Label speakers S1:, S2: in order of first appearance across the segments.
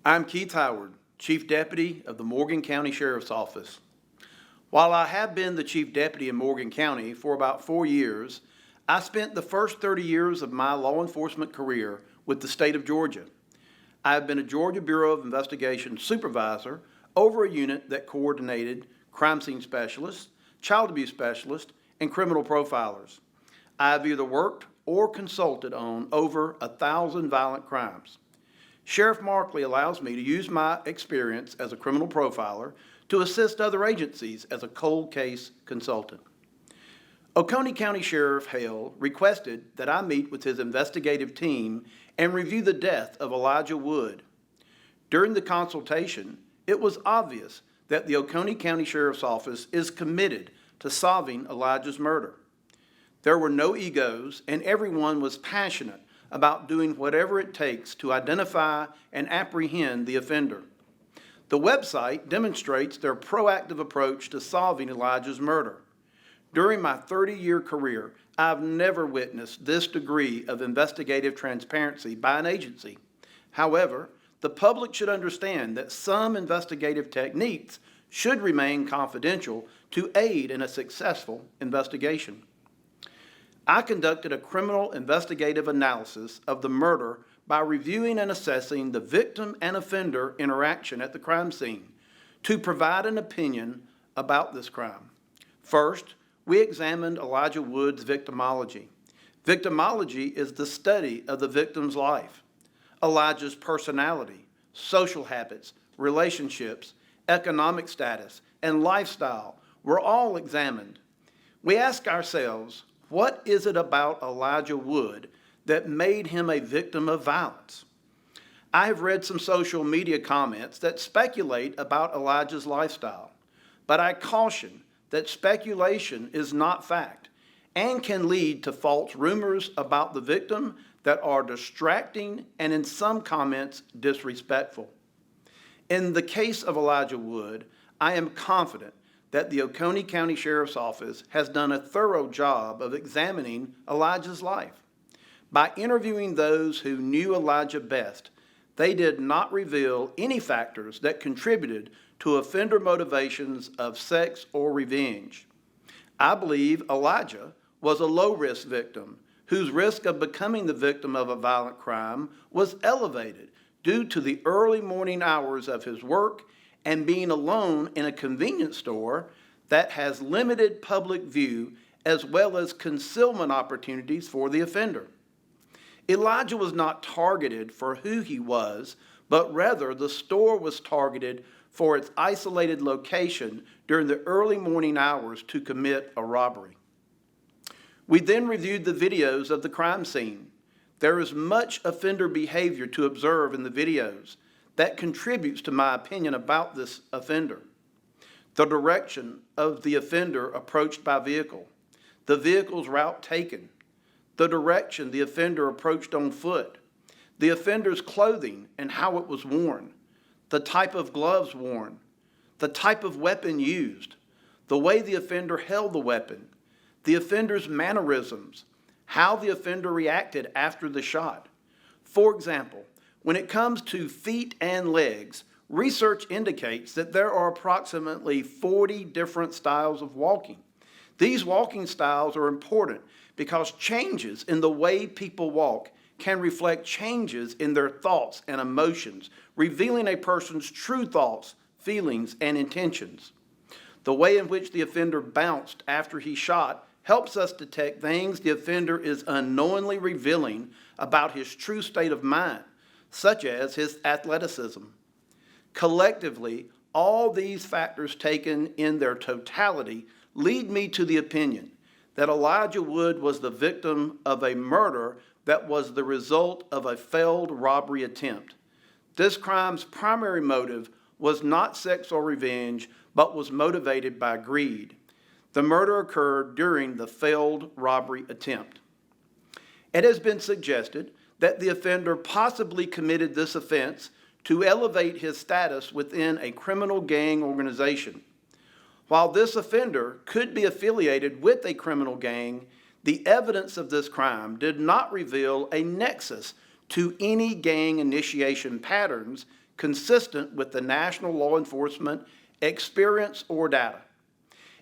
S1: I'm Keith Howard, Chief Deputy of the Morgan County Sheriff's Office. While I have been the Chief Deputy in Morgan County for about 4 years, I spent the first 30 years of my law enforcement career with the state of Georgia. I have been a Georgia Bureau of Investigation supervisor over a unit that coordinated crime scene specialists, child abuse specialists, and criminal profilers. I have either worked or consulted on over 1,000 violent crimes. Sheriff Markley allows me to use my experience as a criminal profiler to assist other agencies as a cold case consultant. Oconee County Sheriff Hale requested that I meet with his investigative team and review the death of Elijah Wood. During the consultation, it was obvious that the Oconee County Sheriff's Office is committed to solving Elijah's murder. There were no egos, and everyone was passionate about doing whatever it takes to identify and apprehend the offender. The website demonstrates their proactive approach to solving Elijah's murder. During my 30-year career, I've never witnessed this degree of investigative transparency by an agency. However, the public should understand that some investigative techniques should remain confidential to aid in a successful investigation. I conducted a criminal investigative analysis of the murder by reviewing and assessing the victim and offender interaction at the crime scene to provide an opinion about this crime. First, we examined Elijah Wood's victimology. Victimology is the study of the victim's life. Elijah's personality, social habits, relationships, economic status, and lifestyle were all examined. We asked ourselves, what is it about Elijah Wood that made him a victim of violence? I have read some social media comments that speculate about Elijah's lifestyle, but I caution that speculation is not fact and can lead to false rumors about the victim that are distracting and in some comments disrespectful. In the case of Elijah Wood, I am confident that the Oconee County Sheriff's Office has done a thorough job of examining Elijah's life. By interviewing those who knew Elijah best, they did not reveal any factors that contributed to offender motivations of sex or revenge. I believe Elijah was a low-risk victim whose risk of becoming the victim of a violent crime was elevated due to the early morning hours of his work and being alone in a convenience store that has limited public view as well as concealment opportunities for the offender. Elijah was not targeted for who he was, but rather the store was targeted for its isolated location during the early morning hours to commit a robbery. We then reviewed the videos of the crime scene. There is much offender behavior to observe in the videos that contributes to my opinion about this offender. The direction of the offender approached by vehicle, the vehicle's route taken, the direction the offender approached on foot, the offender's clothing and how it was worn, the type of gloves worn, the type of weapon used, the way the offender held the weapon, the offender's mannerisms, how the offender reacted after the shot. For example, when it comes to feet and legs, research indicates that there are approximately 40 different styles of walking. These walking styles are important because changes in the way people walk can reflect changes in their thoughts and emotions, revealing a person's true thoughts, feelings, and intentions. The way in which the offender bounced after he shot helps us detect things the offender is unknowingly revealing about his true state of mind, such as his athleticism. Collectively, all these factors taken in their totality lead me to the opinion that Elijah Wood was the victim of a murder that was the result of a failed robbery attempt. This crime's primary motive was not sex or revenge, but was motivated by greed. The murder occurred during the failed robbery attempt. It has been suggested that the offender possibly committed this offense to elevate his status within a criminal gang organization. While this offender could be affiliated with a criminal gang, the evidence of this crime did not reveal a nexus to any gang initiation patterns consistent with the national law enforcement experience or data.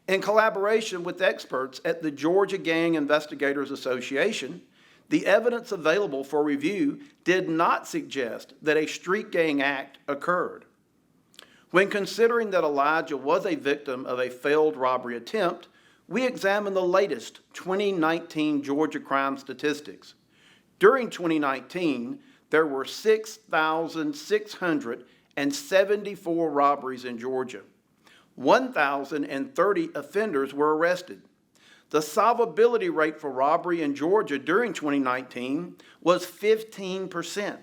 S1: In collaboration with experts at the Georgia Gang Investigators Association, the evidence available for review did not suggest that a street gang act occurred. When considering that Elijah was a victim of a failed robbery attempt, we examined the latest 2019 Georgia crime statistics. During 2019, there were 6,674 robberies in Georgia. 1,030 offenders were arrested. The solvability rate for robbery in Georgia during 2019 was 15%.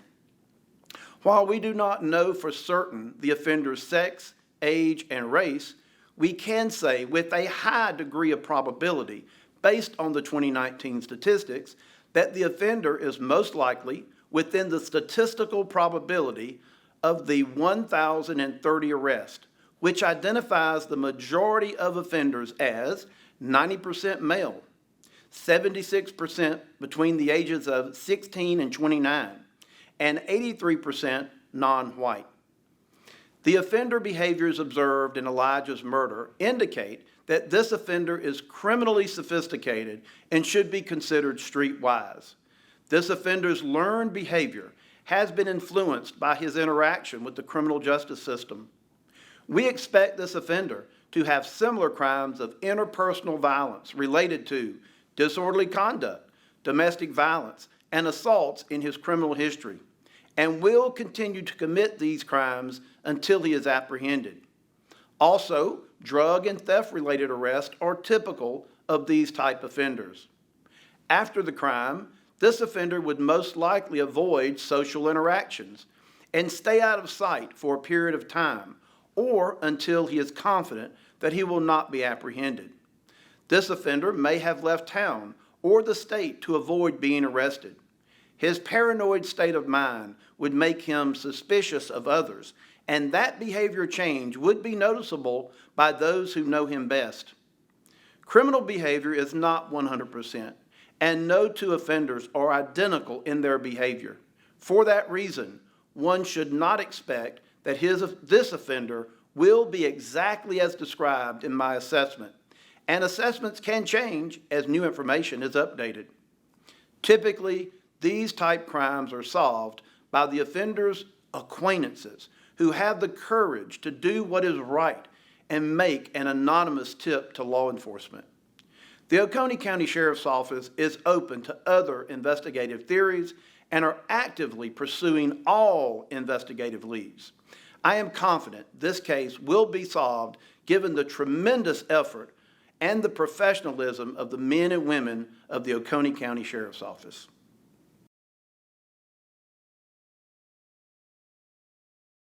S1: While we do not know for certain the offender's sex, age, and race, we can say with a high degree of probability, based on the 2019 statistics, that the offender is most likely within the statistical probability of the 1,030 arrests, which identifies the majority of offenders as 90% male, 76% between the ages of 16 and 29, and 83% non-white. The offender behaviors observed in Elijah's murder indicate that this offender is criminally sophisticated and should be considered streetwise. This offender's learned behavior has been influenced by his interaction with the criminal justice system. We expect this offender to have similar crimes of interpersonal violence related to disorderly conduct, domestic violence, and assaults in his criminal history, and will continue to commit these crimes until he is apprehended. Also, drug and theft-related arrests are typical of these type offenders. After the crime, this offender would most likely avoid social interactions and stay out of sight for a period of time, or until he is confident that he will not be apprehended. This offender may have left town or the state to avoid being arrested. His paranoid state of mind would make him suspicious of others, and that behavior change would be noticeable by those who know him best. Criminal behavior is not 100%, and no two offenders are identical in their behavior. For that reason, one should not expect that this offender will be exactly as described in my assessment, and assessments can change as new information is updated. Typically, these type crimes are solved by the offender's acquaintances who have the courage to do what is right and make an anonymous tip to law enforcement. The Oconee County Sheriff's Office is open to other investigative theories and are actively pursuing all investigative leads. I am confident this case will be solved given the tremendous effort and the professionalism of the men and women of the Oconee County Sheriff's Office.